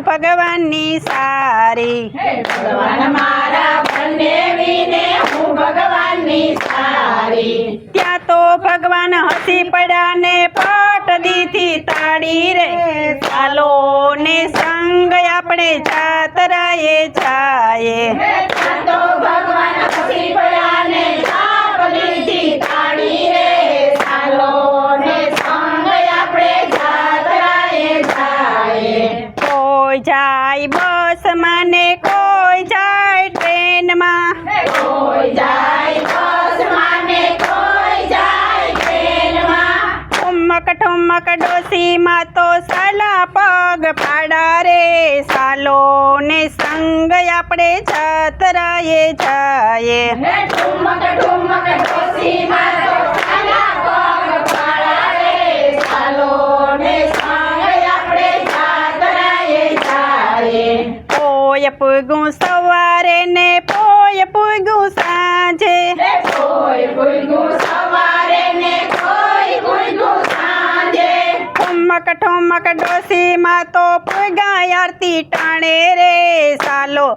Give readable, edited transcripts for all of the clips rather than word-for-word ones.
ભગવાનની સારી ભગવાન મારા બંને વીને હું ભગવાનની સારી ત્યાં તો ભગવાન હસી પડ્યા ને પટ દીધી તાળી રે ચાલો ને સંગ આપણે જાતરાએ જાયે તો ભગવાન હસી પડ્યા ને ચાપ દીધી તાળી રે ચાલો ને સંગ આપણે જાતરાએ જાયે કોઈ જાય બસમાં ને કોઈ જાય ટ્રેનમાં કોઈ જાય બસમાં ને કોઈ જાય ટ્રેનમાં ઠુમક ઠુમક ડોસીમાં તો સાલા પગ પાડા રે સાલો ને સંગ આપણે જાતરાએ જાયે ઠુમક ઠુમક ડોસીમાં તો સાલા પગ પાડા રે ચાલો ને સંગ આપણે જાતરાએ જાયે પોય પૂગું સવારે ને પોય પૂગું સાંજે કોઈ ગુઈગું સવારે ને કોઈ ગુઈગું સાંજે ઠુમક ઠુમક ડોસીમાં તો પૂગા આરતી ટાણે રે સાલો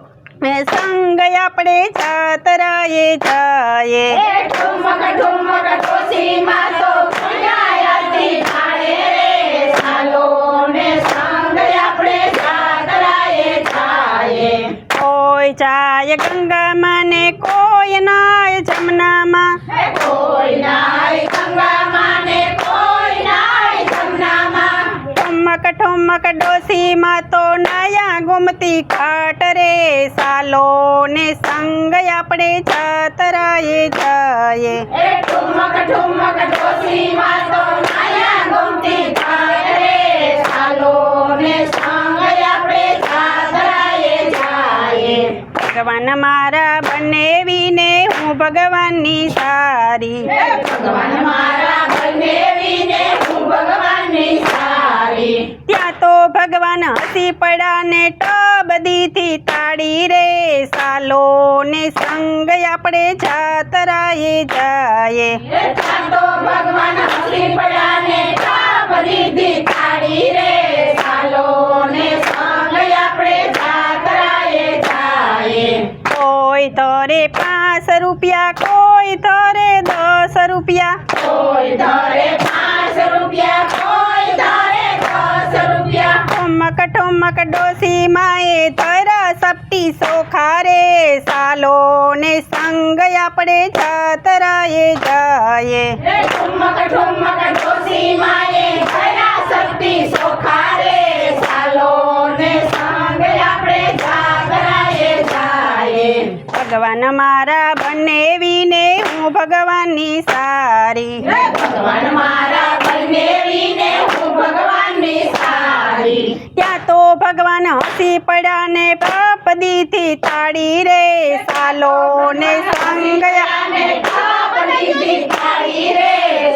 ને સંગ આપણે જાતરાએ જાયે ઠુમક ઠુમક ડોસીમાં તો આરતી ઠાણે રે ચાલો ને સંગ આપણે જાતરાએ જાયે કોઈ જાય ગંગામાં ને કોઈ નાય જમનામાં કોઈ નાય ગંગામાં ને કોઈ નાય જમનામાં ઠુમક ઠુમક ડોસીમાં તો નાયા ગુમતી ખાટ રે સાલો ને સંગ આપણે જાતરાએ જાયે ઠુમક ઠુમક ડોસીમાં તો નાયા ગમતી ખાટ રે ચાલો ને સંગ આપણે જાતરાએ જાયે ભગવાન મારા બંને વીને હું ભગવાનની સારી ભગવાન મારા બંને વીને હું ભગવાનની સારી ત્યાં તો ભગવાન હસી પડ્યા ને ટબ દીધી તાળી રે સાલો ને સંગ આપણે જાતરાએ જાયે તો ભગવાન હસી પડ્યા ને તાપ દીધી તાળી રે ચાલો ને સંગ આપણે જાતરાએ જાયે કોઈ ધરે 5 રૂપિયા કોઈ ધરે 10 રૂપિયા કોઈ ધરે 5 રૂપિયા કોઈ ધરે 10 રૂપિયા ઠુમક ઠુમક ડોસીમાં એ ધરા સપટી સોખા રે સાલો ને સંગ આપણે જાતરાએ જાયે ઠુમક ઠુમક ડોસીમાં એ ભયા શક્તિ સોખા રે ચાલો ને સંગ આપણે જાતરાએ જાયે ભગવાન મારા બંને વીને હું ભગવાનની સારી ભગવાન મારા બંને વીને હું ભગવાનની સારી ત્યાં તો ભગવાન હસી પડ્યા ને બાપ દીધી તાળી રે સાલો ને સંગ અને તાપ દીધી તાળી રે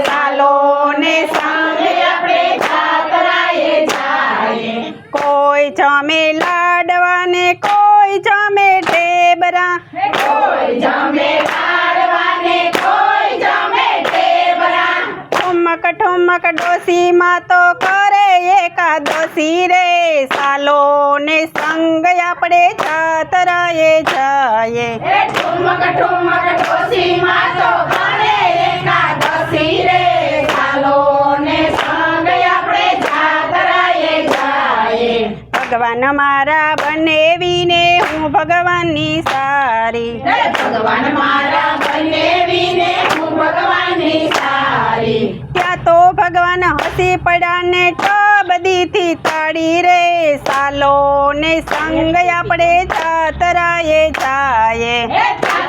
સાલો ને સંગ આપણે જાતરાએ જાયે કોઈ જમે લાડવા ને કોઈ જમે ઢેબરા કોઈ જમે લાડવા ને કોઈ જમે ઢેબરા ઠુમક ઠુમક ડોસીમાં તો કરે એકાદશી રે સાલો ને સંગ આપણે જાતરાએ જાયે ઠુમક ઠુમક ડોસીમાં તો કરે એકાદશી રે ચાલો ને સંગ આપણે જાતરાએ જાયે ભગવાન મારા બંને વીને હું ભગવાનની સારી ભગવાન મારા બંને વીને હું ભગવાનની સારી ત્યાં તો ભગવાન હસી પડ્યા ને ટબ દીધી તાળી રે સાલો ને સંગ આપણે જાતરાએ જાયે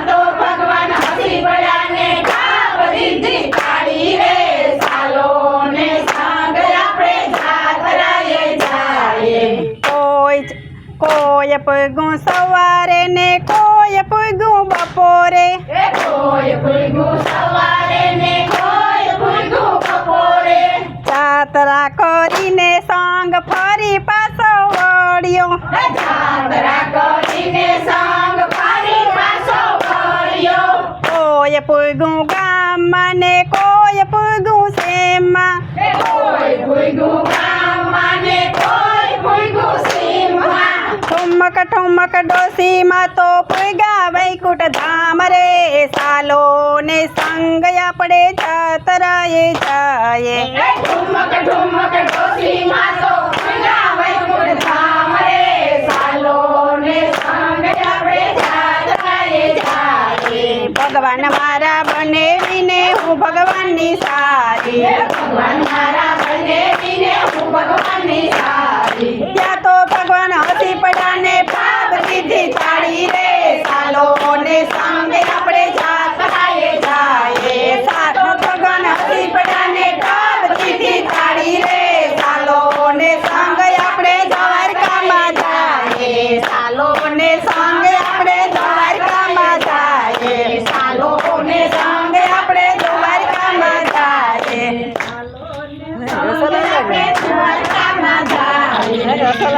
તો ભગવાન હસી પડ્યા ને તાપ દીધી તાળી રે ચાલો ને સંગ આપણે જાતરાએ જાયે કોઈ પૂગું સવારે ને કોઈ પૂગું બપોરે કોઈ ભૂલગું સવારે ને કોઈ ભૂલગું બપોરે જાત્રા કરીને સંગ ફરી પાછો વળ્યો જાત્રા કરીને સંગ ફરી પાછો વળ્યો કોઈ પૂગું ગામમાં ને કોઈ પૂગું શેમમાં કોઈ ભૂલગું ગામમાં ને કોઈ ભૂલગું સીમમાં ડોસીમાં તો પૂગ્યા વૈકુંઠ ધામ રે સાલો ને સંગ આપણે જાતરાએ જાયે ઠુમક ઠુમક ડોશીમાં તો પૂગ્યા વૈકુંઠ ધામ રે સાલો ને સંગ આપણે જાતરાએ જાયે ભગવાન મારા બનેવીને હું ભગવાનની સારી ભગવાન મારા બનેવીને હું ભગવાનની સારી ત્યાં તો ભગવાન હસી પડ્યા ને પાપ દીધી તાળી રે સાલો ને સંગ આપણે જાતરાએ જાયે સાલો ભગવાન હસી પડ્યા ને પાપ દીધી તાળી રે સાલો ને સંગ આપણે દ્વારકામાં જાયે સાલો ને સંગ આપણે દ્વારકામાં જાયે સાલો ને સંગ આપણે દ્વારકામાં જાયે આપણે દ્વારકામાં જાયે